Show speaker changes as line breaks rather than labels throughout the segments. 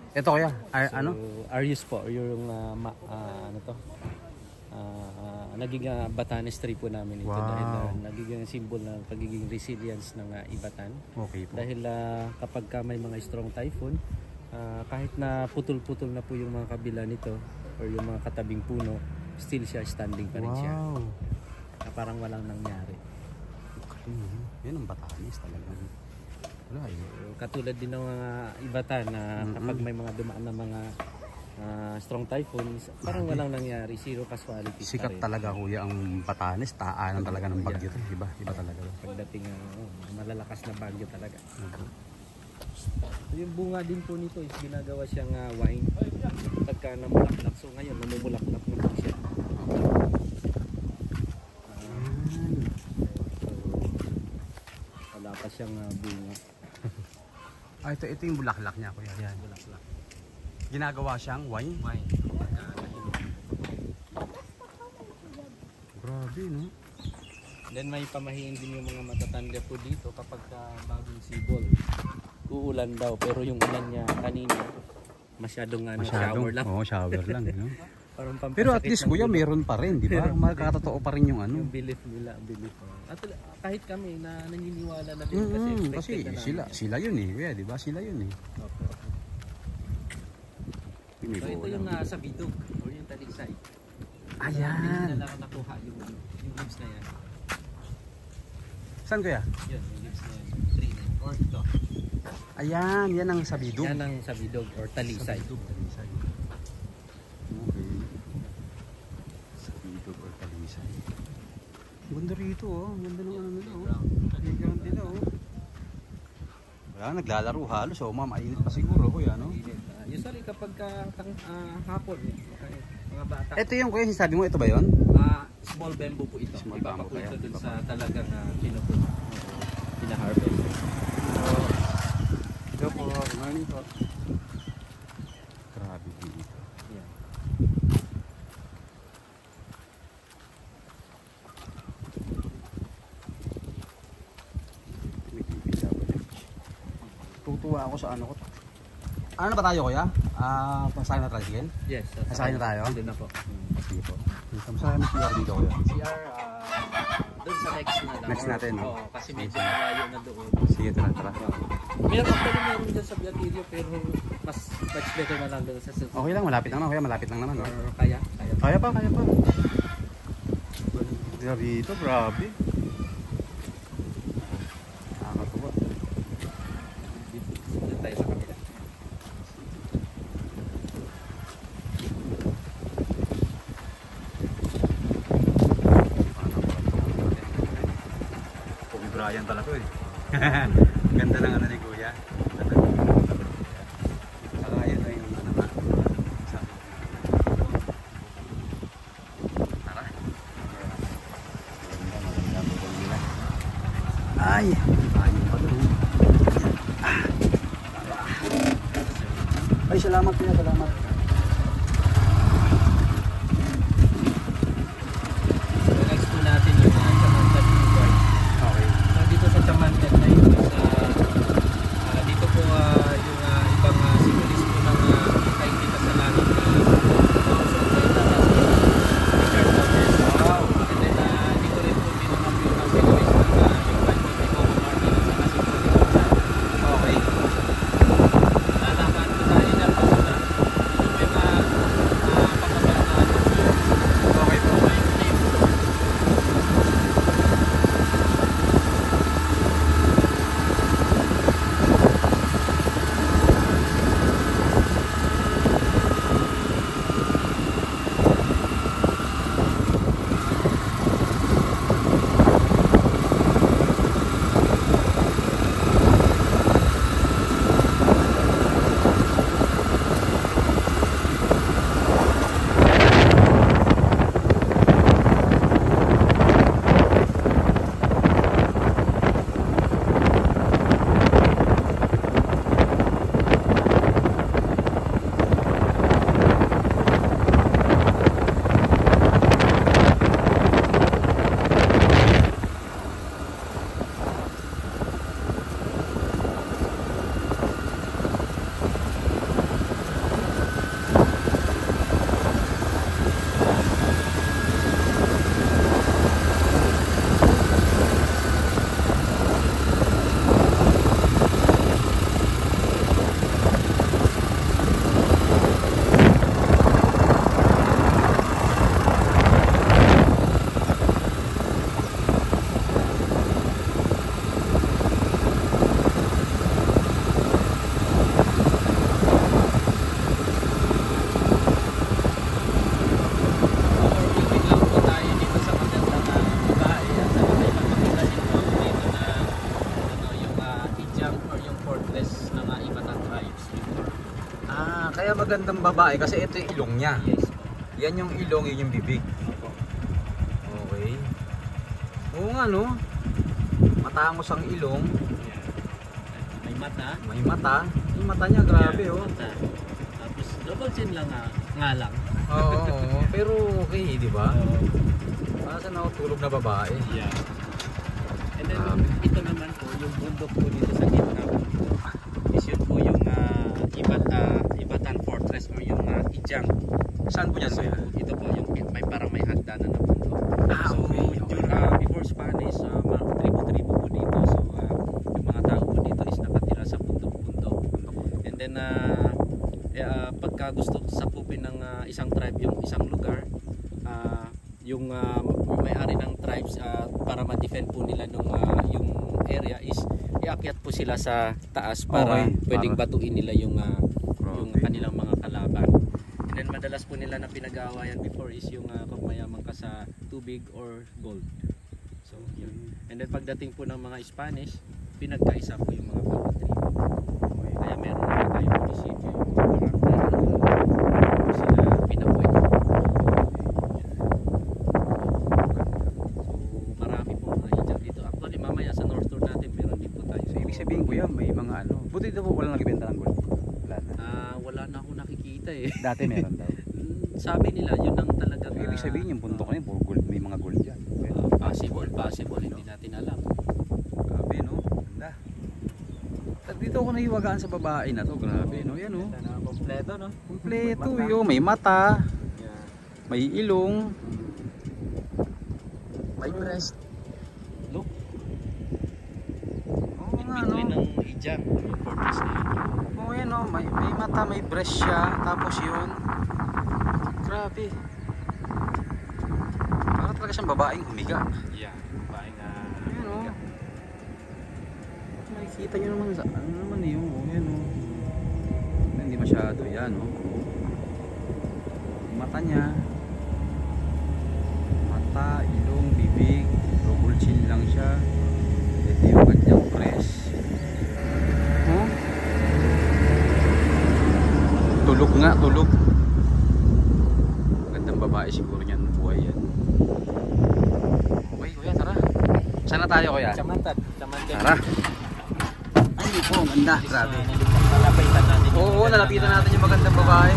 Ito kaya,
So,
ano?
Arius po, yung ano to, naging Batanes tree po namin ito.
Wow.
Dahil nagiging symbol ng pagiging resilience ng Ibatan.
Okay po.
Dahil kapag may mga strong typhoon, kahit na putol-putol na po yung mga kabila nito or yung mga katabing puno, still siya standing pa rin siya.
Wow.
Parang walang nangyari.
Yan ang Batanes talaga. Wala eh.
Katulad din ng mga Ibatan na kapag may mga dumaan na mga strong typhoons, parang walang nangyari, zero casualties.
Sikat talaga kuya ang Batanes, taanan talaga ng bagyo. Iba talaga.
Pagdating malalakas na bagyo talaga. Yung bunga din po nito is ginagawa siyang wine pagka namulaklak. So ngayon namumulaklak na po siya. Wala pa siyang bunga.
Ito yung bulaklak niya kuya. Yan.
Bulaklak.
Ginagawa siyang wine.
Wine.
Grabe no.
Then may pamahiin din yung mga matatanda po dito kapag bagong sibol. Uulan daw pero yung ulan niya kanina masyadong shower lang.
Oo, shower lang. No?
Parang
pero at least kuya meron pa rin, di ba? Makakatotoo pa rin yung ano.
Yung belief nila, belief. At kahit kami na naniniwala na din kasi
sila yun eh, kuya, di ba? Sila yun eh.
So ito yung sa bidog or yung talisay.
Ayan.
Hindi na lang nakuha yung leaves na yan.
Saan kuya?
Yun, yung leaves na yan. Tree na or ito.
Ayan, yan ang sabidog.
Yan ang sabidog or talisay.
Talisay. Okay. Sabidog or talisay. Ganda rito oh. Ganda ng ano nila oh. Playground nila oh. Wala, naglalaro halos oh. Mainit pa siguro kuya no?
Usually kapag hapon, mga bata.
Ito yung kuya, sabi mo ito ba yun?
Small bamboo po ito.
Small bamboo kaya.
Dun sa talagang pinupun. Pina-harvest.
Ito po, morning po. Grabe dito.
Yeah.
Tutuwa ako sa ano ko. Ano na ba tayo kuya? Pasakay na tricycle?
Yes.
Pasakay na tayo?
Doon na po.
Sige po. Pasakay na CR dito kuya.
CR, doon sa next na lang.
Next natin, no?
Oo, kasi medyo malayo na doon.
Sige, tara.
Meron dyan sa Biatilio pero mas much better na lang doon sa Silver.
Okay lang, malapit lang naman kuya. Malapit lang naman. No?
Or kaya?
Kaya pa. Dito, grabe. Nakakatuwa.
Doon tayo sa kabila.
Brian pala to eh. Ganda ng ano ni kuya. Saka yun na yung ano nga. Tara. Maganda. Ay! Ayun pa doon. Ay, salamat kuya, salamat.
Next po natin yung Samantha Boy.
Okay.
So dito sa Samantha na yun, dito po yung ibang simbolis po ng nakikita sa langit ni Richard Waters. Wow! And then dito rin po pinunap yung simbolis ng yung Banjo ni Coco Martin at saka simbolis ng
Okay.
Lalakaan po tayo na po na
Kaya magandang babae kasi ito yung ilong niya.
Yes.
Yan yung ilong, yun yung bibig.
Opo.
Okay. Oo nga no. Matangos ang ilong.
Yan. May mata.
May mata. Yung mata niya grabe
Yan,
oh.
mata. Tapos double chin lang nga lang.
Oo, pero okay, di ba?
Oo.
Para sa nakatulog na babae.
Yeah. And then
Grabe.
ito naman po, yung bundok po dito sa gitna po. Is yun po yung Ibatan Fortress or yung Ijang.
Saan po yan
So,
kuya?
ito po yung parang may hagdanan na bundok.
Ah, okay, okay.
Before Spanish, mga tribo-tribo po dito. So, yung mga tao po dito is nakatira sa bundok-bundok. And then, pagka gusto sakupin ng isang tribe yung isang lugar, yung may-ari ng tribes para ma-defend po nila yung area is iakyat po sila sa taas para
Okay,
pwedeng
para-
batuin nila yung
Grabe.
kanilang mga kalaban. And then madalas po nila na pinag-aawayan before is yung kung mayaman ka sa tubig or gold. So yun. And then pagdating po ng mga Spanish, pinagkaisa po yung mga bawat tribo. Kaya meron na tayong munisipyo yung sila pinabuhay. So marami po mga Ijang dito. Actually mamaya sa North Tour natin meron din po tayo.
So, ibig sabihin kuya, may mga ano. Buti dito po walang nagbenta ng gold. Wala na.
Wala na ako nakikita eh.
Dati meron daw.
Sabi nila yun ang talagang
So, ibig sabihin yung bundok na yun, puro gold, may mga gold dyan.
possible hindi natin alam.
Grabe no, ganda. Dito ako nahiwagaan sa babae na to, grabe no, yan no.
Kompleto no?
Kompleto yo, may mata,
Yeah.
may ilong, may breast.
Look,
Oo
in
nga no.
between ng Ijang, yung fortress na yun.
Oo yan no, may mata, may breast siya, tapos yun. Grabe. Para talaga siyang babaeng humiga.
Yeah, baing
Ayun o. Nakikita nyo naman sa ano naman yun. Ayan o. Hindi masyado yan o. Mata niya. Mata, ilong, bibig. Double chin lang siya. Ito yung kanyang press. Oh. Tulog nga, tulog. Gandang babae siguro niyan. Buhay yan. Okay kuya, tara. Saan na tayo kuya?
Chamantad.
Tara. Ay po, ganda. Grabe.
Nalapitan natin.
Oo, nalapitan natin yung magandang babae.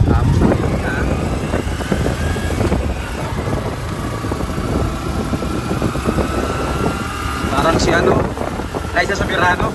Tapos nakikita. Parang si ano, Liza Soberano.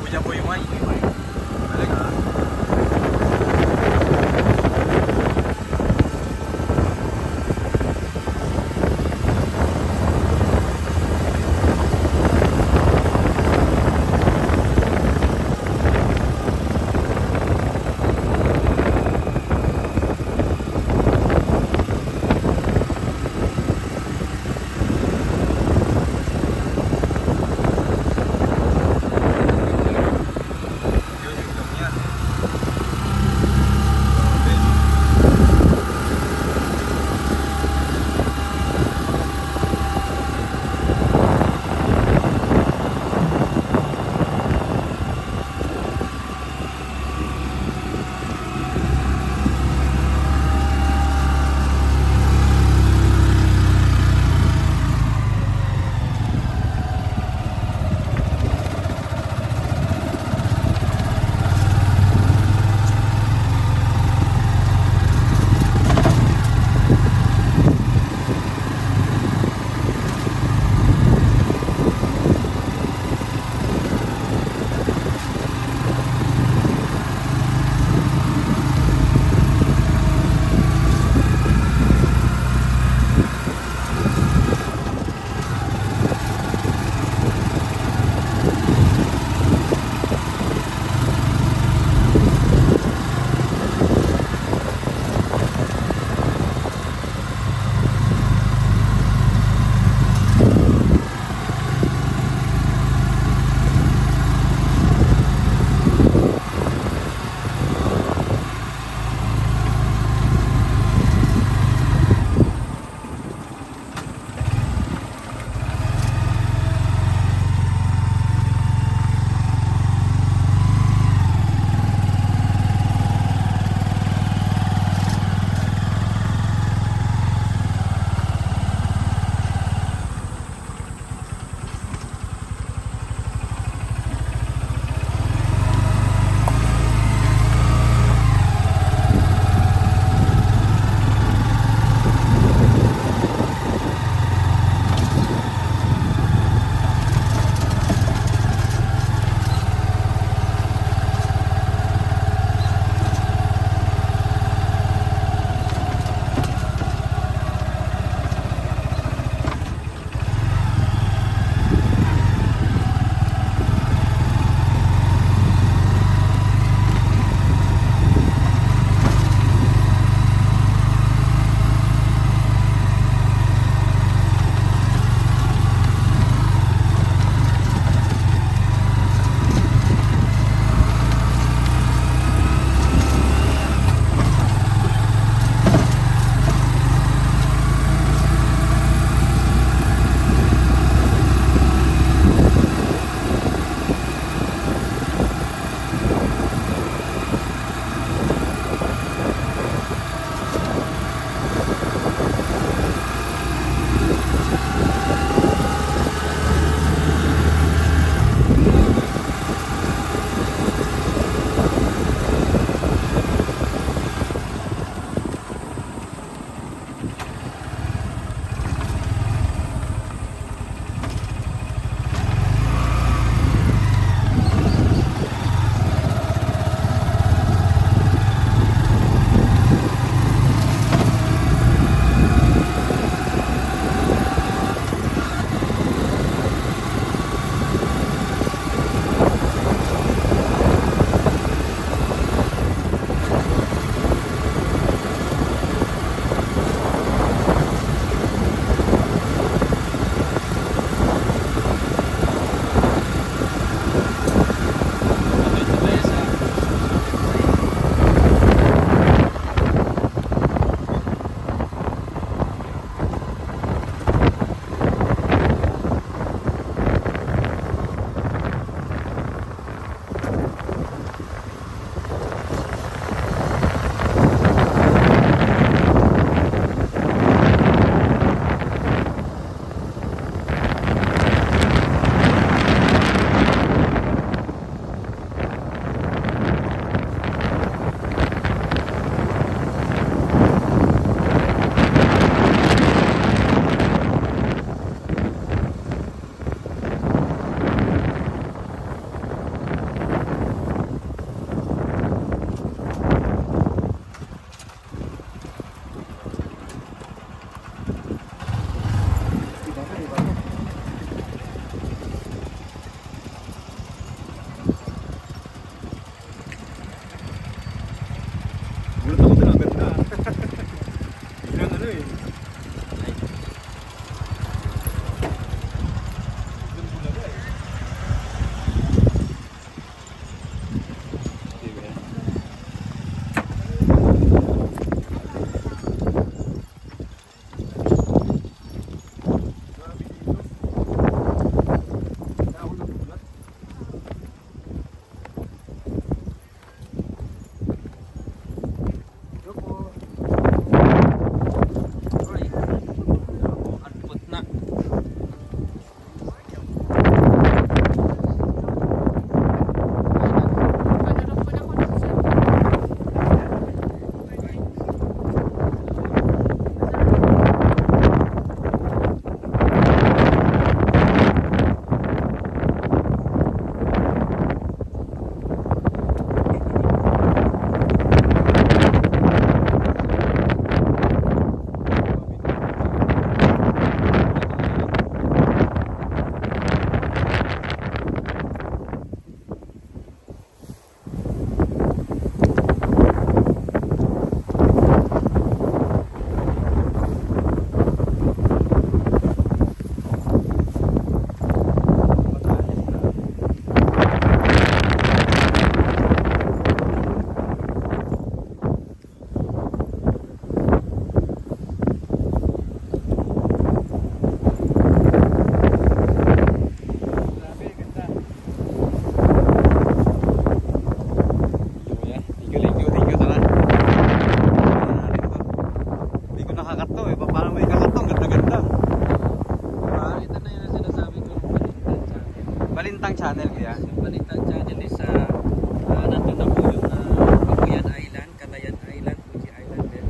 Puja po yung talaga.
destination is nandun na po yung Abuyan Island, Calayan Island, Fuji Island, then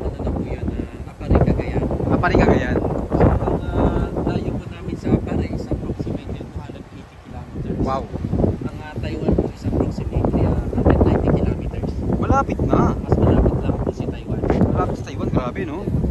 ano na po yan, Apari, Cagayan.
Apari Cagayan.
So ang layo po namin sa Apari is approximately 280 kilometers.
Wow.
Ang Taiwan po is approximately 190 kilometers.
Malapit na.
Mas malapit lang po si Taiwan.
Malapit sa Taiwan, grabe no?